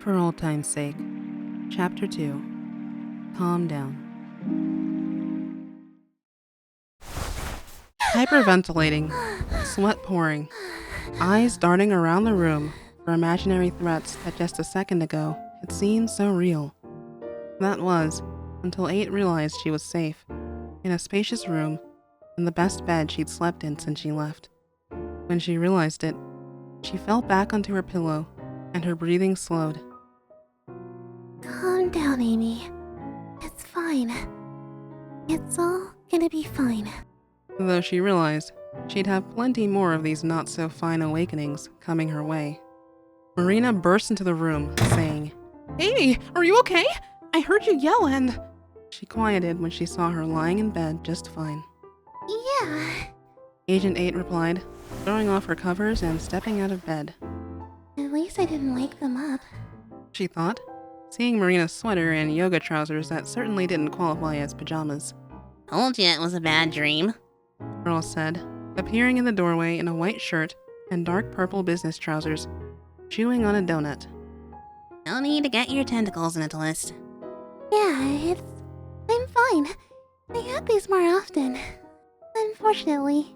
For old time's sake. Chapter 2. Calm down. Hyperventilating, sweat pouring, eyes darting around the room for imaginary threats that just a second ago had seemed so real. That was, until 8 realized she was safe, in a spacious room, in the best bed she'd slept in since she left. When she realized it, she fell back onto her pillow, and her breathing slowed. Calm down, Amy. It's fine. It's all gonna be fine. Though she realized she'd have plenty more of these not-so-fine awakenings coming her way. Marina burst into the room, saying, "Amy, are you okay? I heard you yell and..." She quieted when she saw her lying in bed just fine. Yeah. Agent 8 replied, throwing off her covers and stepping out of bed. At least I didn't wake them up. She thought, seeing Marina's sweater and yoga trousers that certainly didn't qualify as pajamas. Told you it was a bad dream. Pearl said, appearing in the doorway in a white shirt and dark purple business trousers, chewing on a donut. No need to get your tentacles in it, List. Yeah, I'm fine. I have these more often. Unfortunately.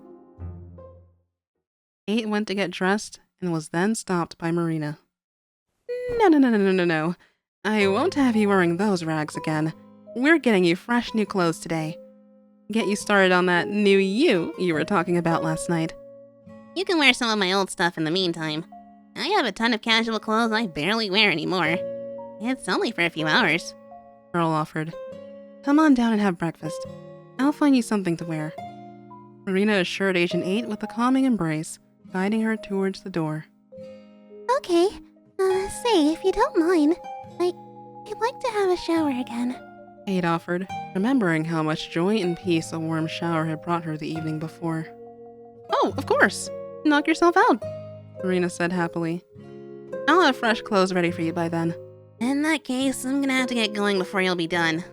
8 went to get dressed and was then stopped by Marina. No. I won't have you wearing those rags again. We're getting you fresh new clothes today. Get you started on that new you were talking about last night. You can wear some of my old stuff in the meantime. I have a ton of casual clothes I barely wear anymore. It's only for a few hours. Pearl offered. Come on down and have breakfast. I'll find you something to wear. Marina assured Agent 8 with a calming embrace, guiding her towards the door. Okay. Say, if you don't mind, I'd like to have a shower again. 8 offered, remembering how much joy and peace a warm shower had brought her the evening before. Oh, of course! Knock yourself out, Marina said happily. I'll have fresh clothes ready for you by then. In that case, I'm gonna have to get going before you'll be done.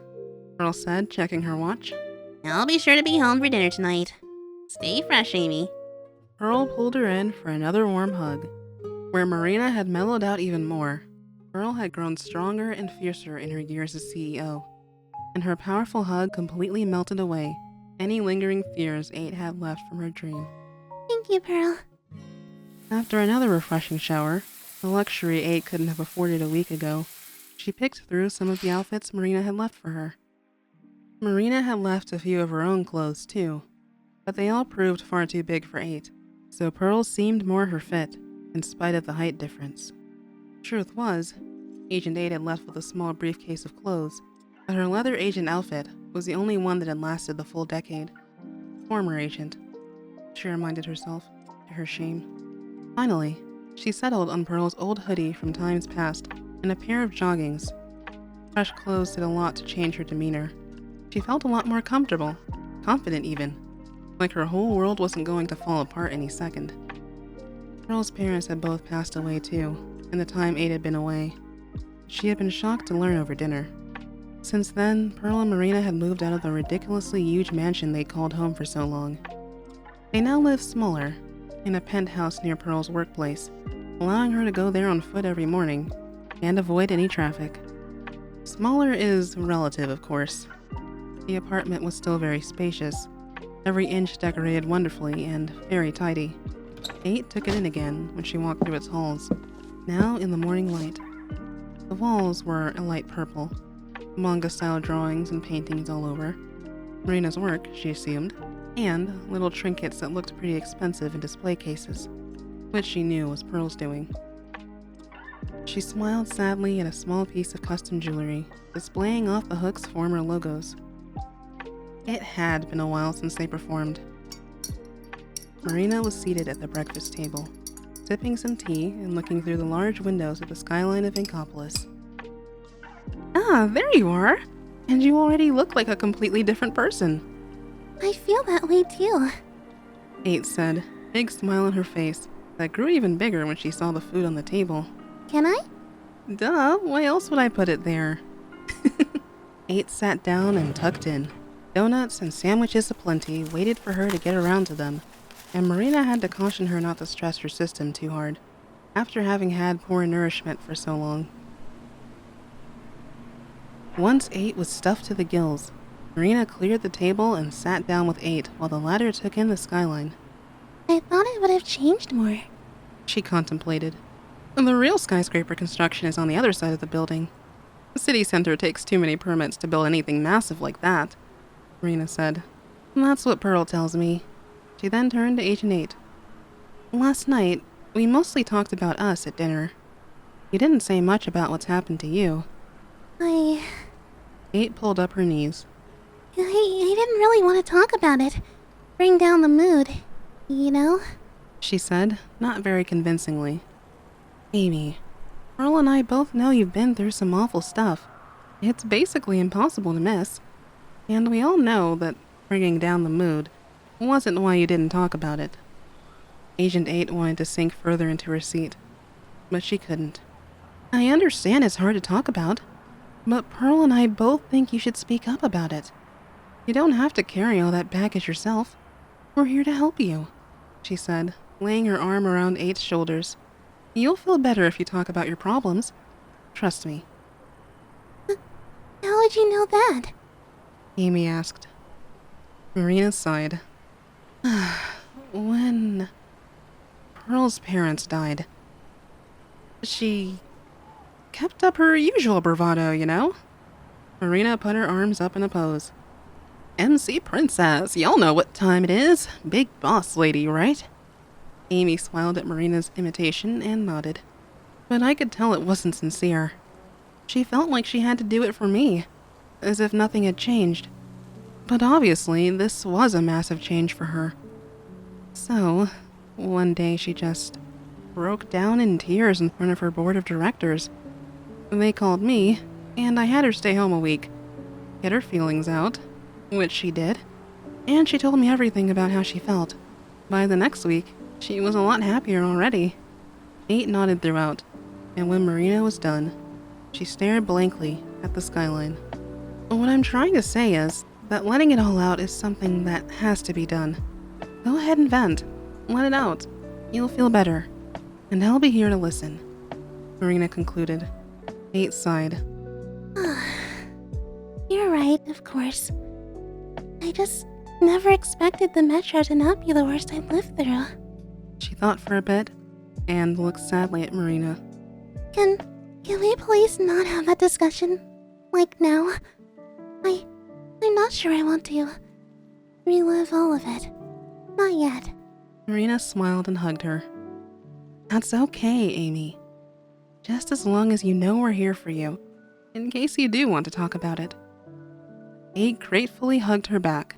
Pearl said, checking her watch. I'll be sure to be home for dinner tonight. Stay fresh, Amy. Pearl pulled her in for another warm hug. Where Marina had mellowed out even more, Pearl had grown stronger and fiercer in her years as CEO, and her powerful hug completely melted away any lingering fears 8 had left from her dream. Thank you, Pearl. After another refreshing shower, a luxury 8 couldn't have afforded a week ago, she picked through some of the outfits Marina had left for her. Marina had left a few of her own clothes too, but they all proved far too big for 8, so Pearl seemed more her fit, in spite of the height difference. Truth was, Agent 8 had left with a small briefcase of clothes, but her leather agent outfit was the only one that had lasted the full decade. Former agent, she reminded herself, to her shame. Finally, she settled on Pearl's old hoodie from times past and a pair of joggings. Fresh clothes did a lot to change her demeanor. She felt a lot more comfortable, confident even, like her whole world wasn't going to fall apart any second. Pearl's parents had both passed away too, in the time 8 had been away. She had been shocked to learn over dinner. Since then, Pearl and Marina had moved out of the ridiculously huge mansion they called home for so long. They now lived smaller, in a penthouse near Pearl's workplace, allowing her to go there on foot every morning and avoid any traffic. Smaller is relative, of course. The apartment was still very spacious, every inch decorated wonderfully and very tidy. 8 took it in again when she walked through its halls, now in the morning light. The walls were a light purple, manga-style drawings and paintings all over. Marina's work, she assumed, and little trinkets that looked pretty expensive in display cases, which she knew was Pearl's doing. She smiled sadly at a small piece of custom jewelry, displaying off the hook's former logos. It had been a while since they performed. Marina was seated at the breakfast table, sipping some tea and looking through the large windows at the skyline of Inkopolis. Ah, there you are! And you already look like a completely different person. I feel that way too. 8 said, big smile on her face that grew even bigger when she saw the food on the table. Can I? Duh, why else would I put it there? 8 sat down and tucked in. Donuts and sandwiches aplenty waited for her to get around to them, and Marina had to caution her not to stress her system too hard, after having had poor nourishment for so long. Once 8 was stuffed to the gills, Marina cleared the table and sat down with 8 while the latter took in the skyline. I thought it would have changed more. She contemplated. The real skyscraper construction is on the other side of the building. The city center takes too many permits to build anything massive like that, Marina said. That's what Pearl tells me. She then turned to Agent 8. Last night, we mostly talked about us at dinner. You didn't say much about what's happened to you. 8 pulled up her knees. I didn't really want to talk about it. Bring down the mood, you know? She said, not very convincingly. Amy, Pearl and I both know you've been through some awful stuff. It's basically impossible to miss. And we all know that bringing down the mood wasn't why you didn't talk about it. Agent 8 wanted to sink further into her seat, but she couldn't. I understand it's hard to talk about, but Pearl and I both think you should speak up about it. You don't have to carry all that baggage yourself. We're here to help you, she said, laying her arm around 8's shoulders. You'll feel better if you talk about your problems. Trust me. How would you know that? Amy asked. Marina sighed. When Pearl's parents died, she kept up her usual bravado, you know? Marina put her arms up in a pose. MC Princess, y'all know what time it is. Big boss lady, right? Amy smiled at Marina's imitation and nodded. But I could tell it wasn't sincere. She felt like she had to do it for me, as if nothing had changed. But obviously, this was a massive change for her. So, one day she just broke down in tears in front of her board of directors. They called me, and I had her stay home a week, get her feelings out, which she did, and she told me everything about how she felt. By the next week, she was a lot happier already. 8 nodded throughout, and when Marina was done, she stared blankly at the skyline. What I'm trying to say is that letting it all out is something that has to be done. Go ahead and vent. Let it out. You'll feel better. And I'll be here to listen, Marina concluded. 8 sighed. You're right, of course. I just never expected the Metro to not be the worst I've lived through. She thought for a bit and looked sadly at Marina. Can we please not have that discussion? Like now? I'm not sure I want to relive all of it. Not yet. Marina smiled and hugged her. That's okay, Amy. Just as long as you know we're here for you, in case you do want to talk about it. 8 gratefully hugged her back.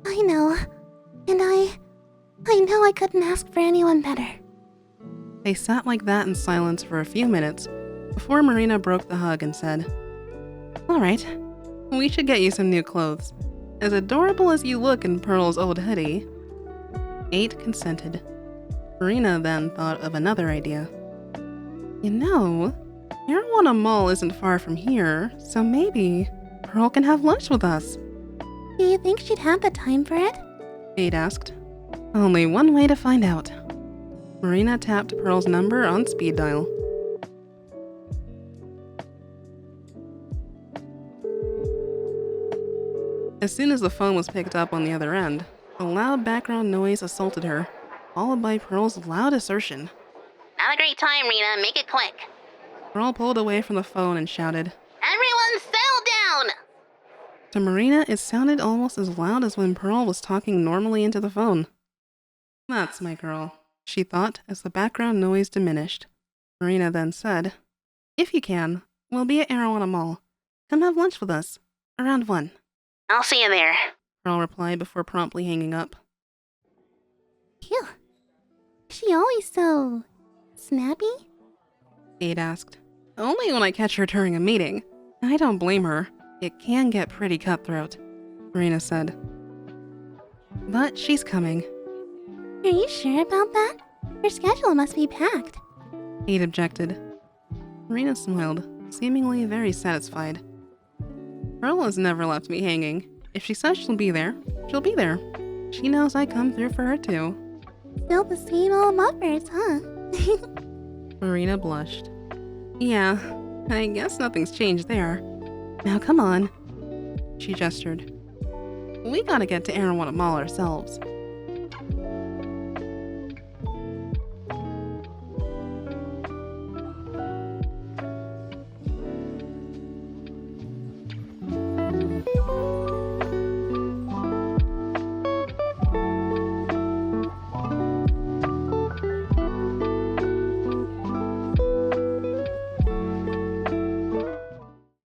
I know. And I know I couldn't ask for anyone better. They sat like that in silence for a few minutes before Marina broke the hug and said, All right, we should get you some new clothes. As adorable as you look in Pearl's old hoodie. 8 consented. Marina then thought of another idea. You know, Marijuana Mall isn't far from here, so maybe Pearl can have lunch with us. Do you think she'd have the time for it? 8 asked. Only one way to find out. Marina tapped Pearl's number on speed dial. As soon as the phone was picked up on the other end, a loud background noise assaulted her, followed by Pearl's loud assertion. Have a great time, Rita. Make it quick. Pearl pulled away from the phone and shouted. Everyone settle down! To Marina, it sounded almost as loud as when Pearl was talking normally into the phone. That's my girl, she thought as the background noise diminished. Marina then said, If you can, we'll be at Marijuana Mall. Come have lunch with us. Around 1. I'll see you there. Pearl replied before promptly hanging up. Phew. Is she always so snappy? 8 asked. Only when I catch her during a meeting. I don't blame her. It can get pretty cutthroat, Marina said. But she's coming. Are you sure about that? Her schedule must be packed. 8 objected. Marina smiled, seemingly very satisfied. Pearl has never left me hanging. If she says she'll be there, she'll be there. She knows I come through for her too. Still the same old Muppets, huh? Marina blushed. Yeah, I guess nothing's changed there. Now come on. She gestured. We gotta get to Erewhon Mall ourselves.